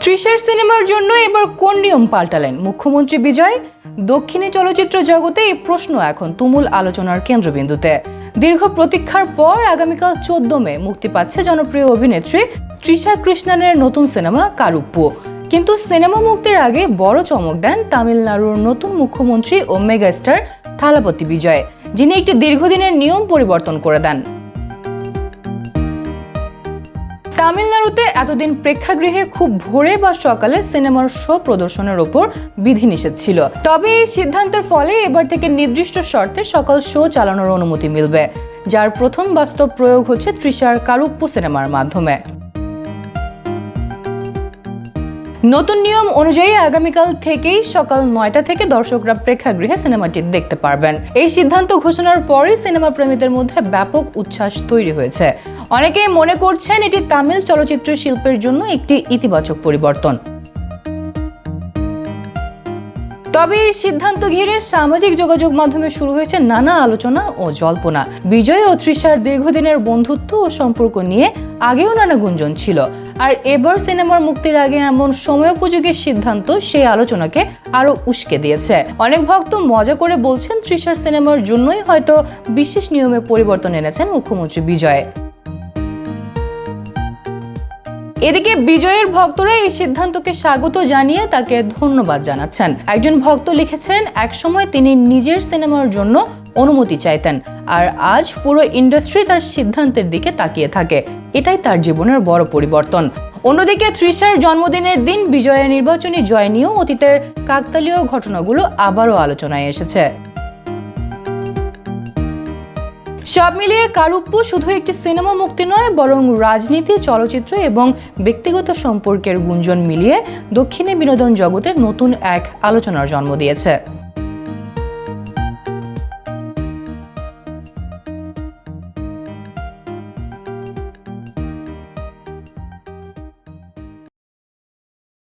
তৃষার সিনেমার জন্য এবার কোন নিয়ম পাল্টালেন মুখ্যমন্ত্রী বিজয়? দক্ষিণী চলচ্চিত্র জগতে এই প্রশ্ন এখন তুমুল আলোচনার কেন্দ্রবিন্দুতে। দীর্ঘ প্রতীক্ষার পর আগামীকাল 14 মে মুক্তি পাচ্ছে জনপ্রিয় অভিনেত্রী তৃষা কৃষ্ণানের নতুন সিনেমা কারুপ্পু। কিন্তু সিনেমা মুক্তির আগে বড় চমক দেন তামিলনাড়ুর নতুন মুখ্যমন্ত্রী ও মেগাস্টার থালাপতি বিজয়, যিনি একটি দীর্ঘদিনের নিয়ম পরিবর্তন করে দেন। তামিলনাড়ুতে এতদিন প্রেক্ষাগৃহে খুব ভোরে বা সকালে সিনেমার শো প্রদর্শনের ওপর বিধিনিষেধ ছিল। তবে এই সিদ্ধান্তের ফলে এবার থেকে নির্দিষ্ট শর্তে সকাল শো চালানোর অনুমতি মিলবে, যার প্রথম বাস্তব প্রয়োগ হচ্ছে তৃষার কারুপ্পু সিনেমার মাধ্যমে। নতুন নিয়ম অনুযায়ী আগামীকাল থেকেই সকাল 9টা থেকে দর্শকরা প্রেক্ষাগৃহে সিনেমাটি দেখতে পারবেন। এই সিদ্ধান্ত ঘোষণার পরই সিনেমা প্রেমীদের মধ্যে ব্যাপক উচ্ছ্বাস তৈরি হয়েছে। অনেকেই মনে করছেন এটি তামিল চলচ্চিত্র শিল্পের জন্য একটি ইতিবাচক পরিবর্তন। তবে এই সিদ্ধান্ত ঘিরে সামাজিক যোগাযোগ মাধ্যমে শুরু হয়েছে নানা আলোচনা ও জল্পনা। বিজয় ও তৃষার দীর্ঘদিনের বন্ধুত্ব ও সম্পর্ক নিয়ে আগেও নানা গুঞ্জন ছিল, আর এবার সিনেমার মুক্তির আগে এমন সময়োপযোগী সিদ্ধান্ত সেই আলোচনাকে আরো উস্কে দিয়েছে। অনেক ভক্ত মজা করে বলছেন তৃষার সিনেমার জন্যই হয়তো বিশেষ নিয়মে পরিবর্তন এনেছেন মুখ্যমন্ত্রী বিজয়। এদিকে বিজয়ের ভক্তরা এই সিদ্ধান্তকে স্বাগত জানিয়ে তাকে ধন্যবাদ জানাচ্ছেন। একজন ভক্ত লিখেছেন, একসময় তিনি নিজের সিনেমার জন্য অনুমতি চাইতেন, আর আজ পুরো ইন্ডাস্ট্রি তার সিদ্ধান্তের দিকে তাকিয়ে থাকে। এটাই তার জীবনের বড় পরিবর্তন। অন্যদিকে তৃষার জন্মদিনের দিন বিজয়ের নির্বাচনী জয় নিয়েও অতীতের কাকতালীয় ঘটনাগুলো আবারও আলোচনায় এসেছে। সব মিলিয়ে কারুপ্পু শুধু একটি সিনেমা মুক্তি নয়, বরং রাজনীতি, চলচ্চিত্র এবং ব্যক্তিগত সম্পর্কের গুঞ্জন মিলিয়ে দক্ষিণী বিনোদন জগতের নতুন এক আলোচনার জন্ম দিয়েছে।